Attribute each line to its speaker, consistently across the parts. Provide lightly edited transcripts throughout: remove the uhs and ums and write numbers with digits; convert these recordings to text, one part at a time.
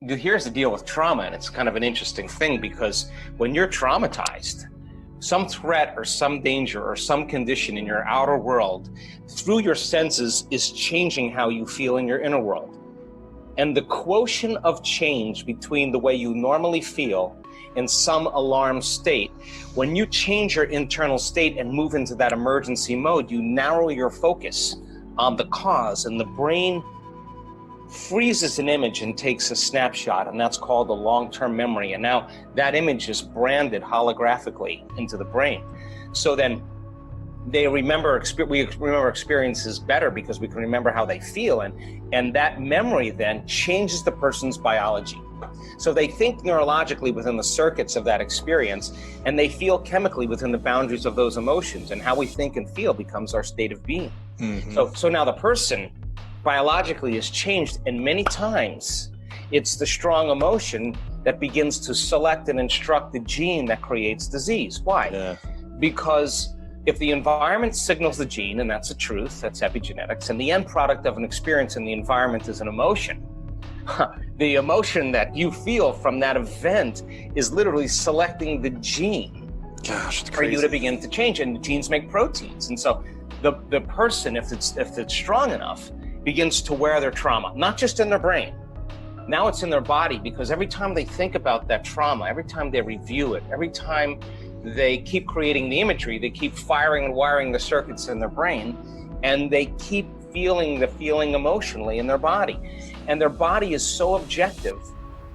Speaker 1: here's the deal with trauma, and it's kind of an interesting thing, because when you're traumatized, some threat or some danger or some condition in your outer world through your senses is changing how you feel in your inner world. And the quotient of change between the way you normally feel in some alarm state, when you change your internal state and move into that emergency mode, you narrow your focus on the cause, and the brain freezes an image and takes a snapshot, and that's called a long-term memory. And now that image is branded holographically into the brain. So then we remember experiences better because we can remember how they feel, and that memory then changes the person's biology. So they think neurologically within the circuits of that experience, and they feel chemically within the boundaries of those emotions, and how we think and feel becomes our state of being. So now the person biologically is changed, and many times it's the strong emotion that begins to select and instruct the gene that creates disease. Why? Because if the environment signals the gene, and that's a truth, that's epigenetics, and the end product of an experience in the environment is an emotion, the emotion that you feel from that event is literally selecting the gene for you to begin to change, and the genes make proteins. And so the person, if it's strong enough, begins to wear their trauma, not just in their brain. Now it's in their body, because every time they think about that trauma, every time they review it, every time they keep creating the imagery, they keep firing and wiring the circuits in their brain, and they keep feeling the feeling emotionally in their body. And their body is so objective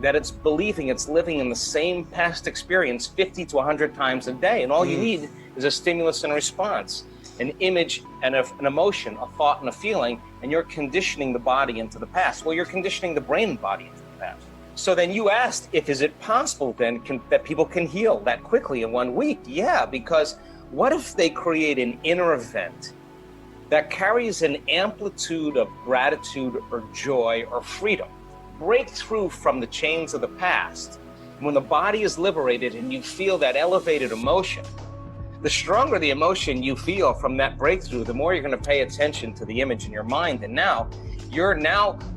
Speaker 1: that it's believing it's living in the same past experience 50 to 100 times a day. And all you need is a stimulus and a response, an image and an emotion, a thought and a feeling, and you're conditioning the body into the past. Well, you're conditioning the brain and body into the past. So then you asked, is it possible then that people can heal that quickly in 1 week? Yeah, because what if they create an inner event that carries an amplitude of gratitude or joy or freedom, break through from the chains of the past? When the body is liberated and you feel that elevated emotion, the stronger the emotion you feel from that breakthrough, the more you're going to pay attention to the image in your mind. And now you're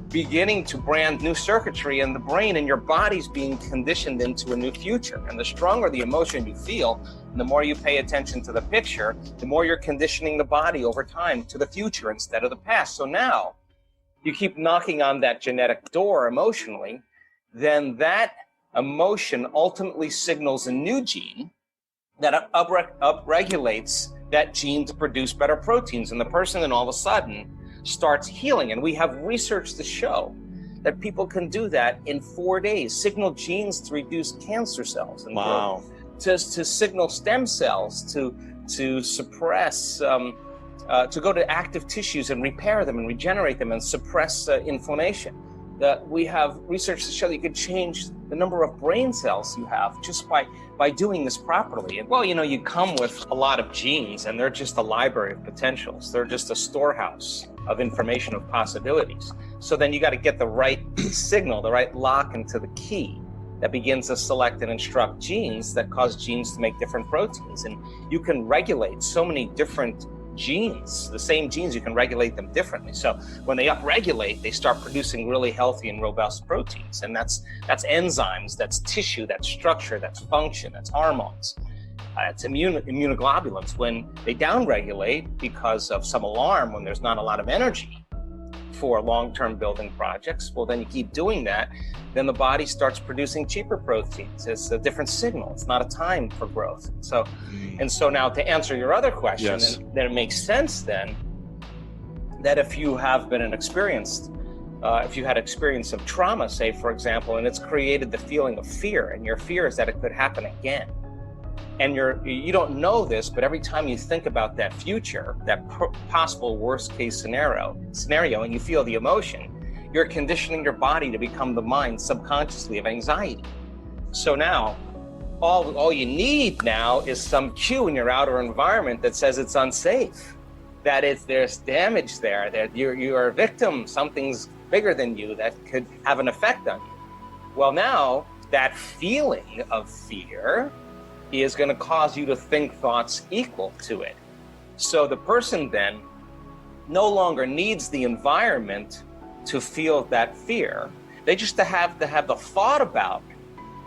Speaker 1: beginning to brand new circuitry in the brain, and your body's being conditioned into a new future. And the stronger the emotion you feel, and the more you pay attention to the picture, the more you're conditioning the body over time to the future instead of the past. So now you keep knocking on that genetic door emotionally, then that emotion ultimately signals a new gene that upregulates that gene to produce better proteins, and the person then all of a sudden starts healing. And we have research to show that people can do that in 4 days, signal genes to reduce cancer cells and growth, to signal stem cells to suppress, to go to active tissues and repair them and regenerate them and suppress inflammation. That we have research to show that you could change the number of brain cells you have just by doing this properly. And well, you come with a lot of genes, and they're just a library of potentials. They're just a storehouse of information, of possibilities. So then you got to get the right signal, the right lock into the key that begins to select and instruct genes that cause genes to make different proteins. And you can regulate so many different genes, the same genes, you can regulate them differently. So when they upregulate, they start producing really healthy and robust proteins. And that's enzymes, that's tissue, that's structure, that's function, that's hormones. It's immunoglobulins. When they downregulate because of some alarm, when there's not a lot of energy for long-term building projects, well, then you keep doing that, then the body starts producing cheaper proteins. It's a different signal. It's not a time for growth. So, and so now to answer your other question, then it makes sense then that if you have been if you had experience of trauma, say, for example, and it's created the feeling of fear, and your fear is that it could happen again. And you don't know this, but every time you think about that future, that possible worst case scenario, and you feel the emotion, you're conditioning your body to become the mind subconsciously of anxiety. So now, all you need now is some cue in your outer environment that says it's unsafe, that there's damage there, that you're a victim, something's bigger than you that could have an effect on you. Well, now that feeling of fear is going to cause you to think thoughts equal to it. So the person then no longer needs the environment to feel that fear, They just have to have the thought about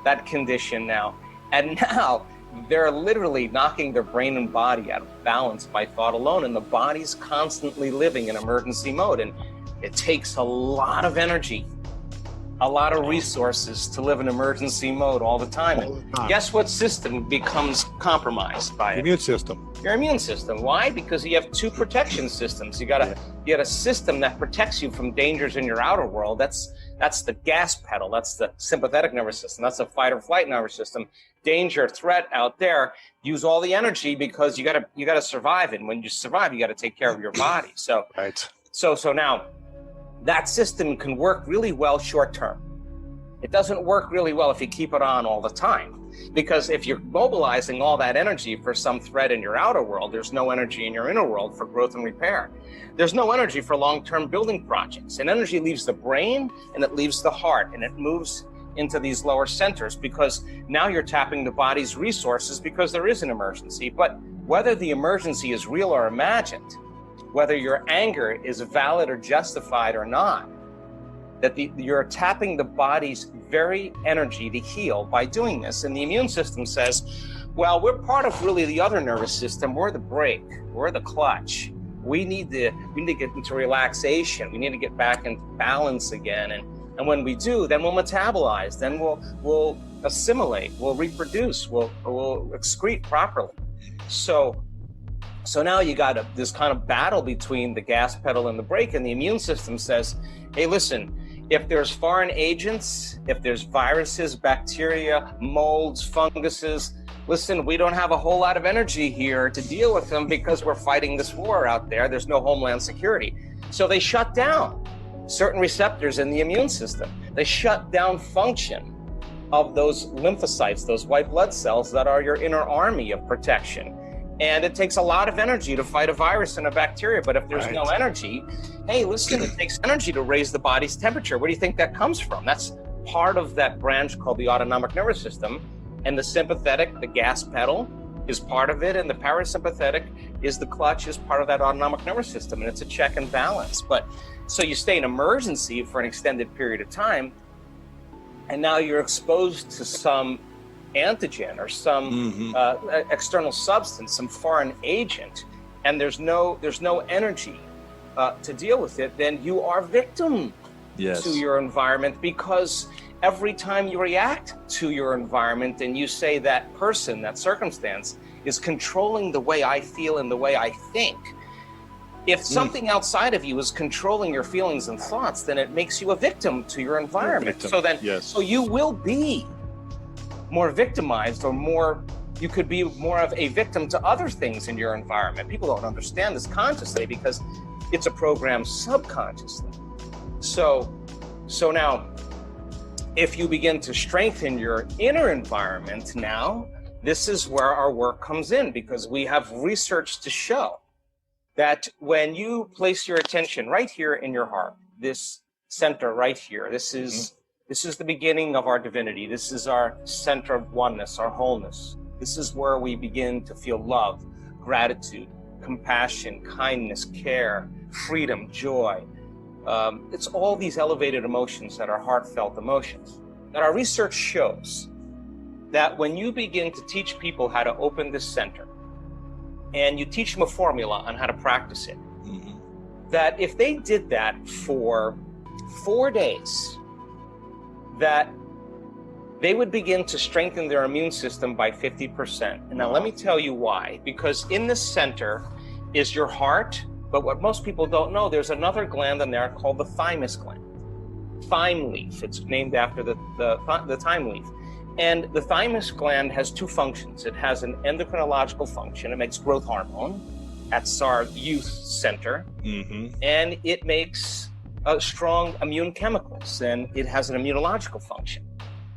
Speaker 1: that condition now. And now they're literally knocking their brain and body out of balance by thought alone. And the body's constantly living in emergency mode. And it takes a lot of energy, a lot of resources to live in emergency mode all the time. And guess what system becomes compromised by it?
Speaker 2: Immune system.
Speaker 1: Your immune system. Why? Because you have two protection systems. You got a system that protects you from dangers in your outer world. That's the gas pedal. That's the sympathetic nervous system. That's the fight or flight nervous system. Danger, threat out there. Use all the energy because you gotta survive. And when you survive, you got to take care of your body. So So now that system can work really well short term. It doesn't work really well if you keep it on all the time. Because if you're mobilizing all that energy for some threat in your outer world, there's no energy in your inner world for growth and repair. There's no energy for long-term building projects. And energy leaves the brain and it leaves the heart and it moves into these lower centers because now you're tapping the body's resources because there is an emergency. But whether the emergency is real or imagined, whether your anger is valid or justified or not, that you're tapping the body's very energy to heal by doing this. And the immune system says, well, we're part of really the other nervous system. We're the brake, we're the clutch. We need to get into relaxation. We need to get back into balance again. And when we do, then we'll metabolize, then we'll assimilate, we'll reproduce, we'll excrete properly. So now you got this kind of battle between the gas pedal and the brake, and the immune system says, hey, listen, if there's foreign agents, if there's viruses, bacteria, molds, funguses, listen, we don't have a whole lot of energy here to deal with them because we're fighting this war out there. There's no homeland security. So they shut down certain receptors in the immune system. They shut down function of those lymphocytes, those white blood cells that are your inner army of protection. And it takes a lot of energy to fight a virus and a bacteria. But if there's no energy, hey, listen, it takes energy to raise the body's temperature. Where do you think that comes from? That's part of that branch called the autonomic nervous system. And the sympathetic, the gas pedal, is part of it. And the parasympathetic is the clutch, is part of that autonomic nervous system. And it's a check and balance. But so you stay in emergency for an extended period of time. And now you're exposed to some antigen or some external substance, some foreign agent, and there's no energy to deal with it, then you are victim to your environment, because every time you react to your environment and you say that person, that circumstance is controlling the way I feel and the way I think, if something outside of you is controlling your feelings and thoughts, then it makes you a victim to your environment. So then, so you will be more victimized, or you could be more of a victim to other things in your environment. People don't understand this consciously because it's a program subconsciously. So now, if you begin to strengthen your inner environment now, this is where our work comes in, because we have research to show that when you place your attention right here in your heart, this center right here, this is the beginning of our divinity. This is our center of oneness, our wholeness. This is where we begin to feel love, gratitude, compassion, kindness, care, freedom, joy. It's all these elevated emotions that are heartfelt emotions. And our research shows that when you begin to teach people how to open this center, and you teach them a formula on how to practice it, that if they did that for 4 days, that they would begin to strengthen their immune system by 50%. And now let me tell you why. Because in this center is your heart, but what most people don't know, there's another gland in there called the thymus gland. Thyme leaf, it's named after the thyme leaf. And the thymus gland has two functions. It has an endocrinological function. It makes growth hormone. That's our youth center. And it makes strong immune chemicals, and it has an immunological function.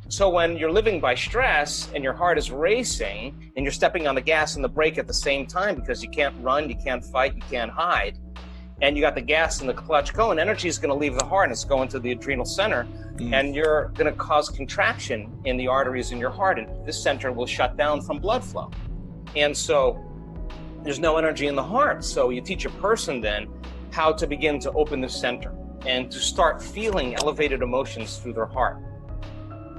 Speaker 1: So when you're living by stress and your heart is racing and you're stepping on the gas and the brake at the same time because you can't run, you can't fight, you can't hide, and you got the gas and the clutch going, energy is going to leave the heart and it's going to the adrenal center, and you're going to cause contraction in the arteries in your heart, and this center will shut down from blood flow. And so there's no energy in the heart. So you teach a person then how to begin to open the center. and to start feeling elevated emotions through their heart.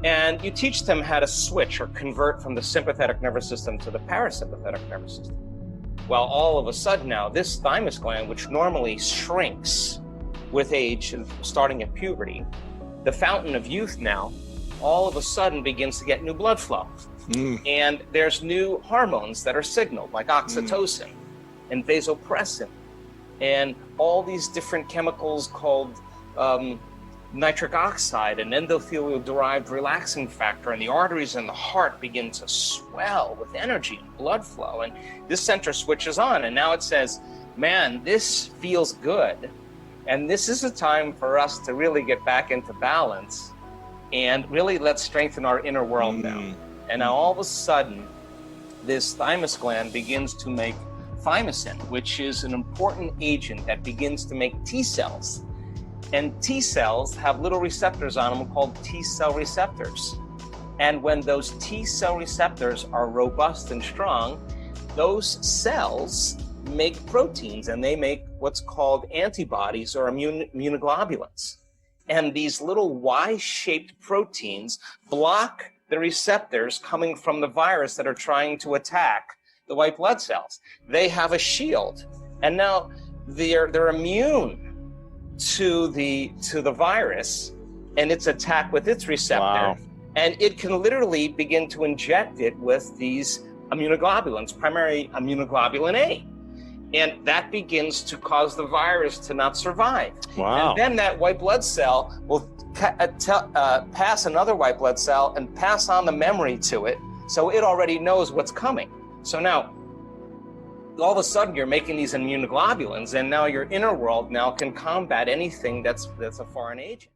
Speaker 1: And you teach them how to switch or convert from the sympathetic nervous system to the parasympathetic nervous system. Well, all of a sudden now, this thymus gland, which normally shrinks with age, starting at puberty, the fountain of youth now, all of a sudden begins to get new blood flow. And there's new hormones that are signaled, like oxytocin and vasopressin, and all these different chemicals called nitric oxide and endothelial-derived relaxing factor, and the arteries in the heart begin to swell with energy and blood flow, and this center switches on, and now it says, man, this feels good, and this is a time for us to really get back into balance, and really let's strengthen our inner world now. And now all of a sudden, this thymus gland begins to make thymosin, which is an important agent that begins to make T cells. And T cells have little receptors on them called T cell receptors. And when those T cell receptors are robust and strong, those cells make proteins, and they make what's called antibodies or immunoglobulins. And these little Y-shaped proteins block the receptors coming from the virus that are trying to attack the white blood cells. They have a shield, and now they're immune to the virus and its attack with its receptor, and it can literally begin to inject it with these immunoglobulins, primarily immunoglobulin A, and that begins to cause the virus to not survive. And then that white blood cell will pass another white blood cell and pass on the memory to it, so it already knows what's coming. So now all of a sudden you're making these immunoglobulins, and now your inner world now can combat anything that's a foreign agent.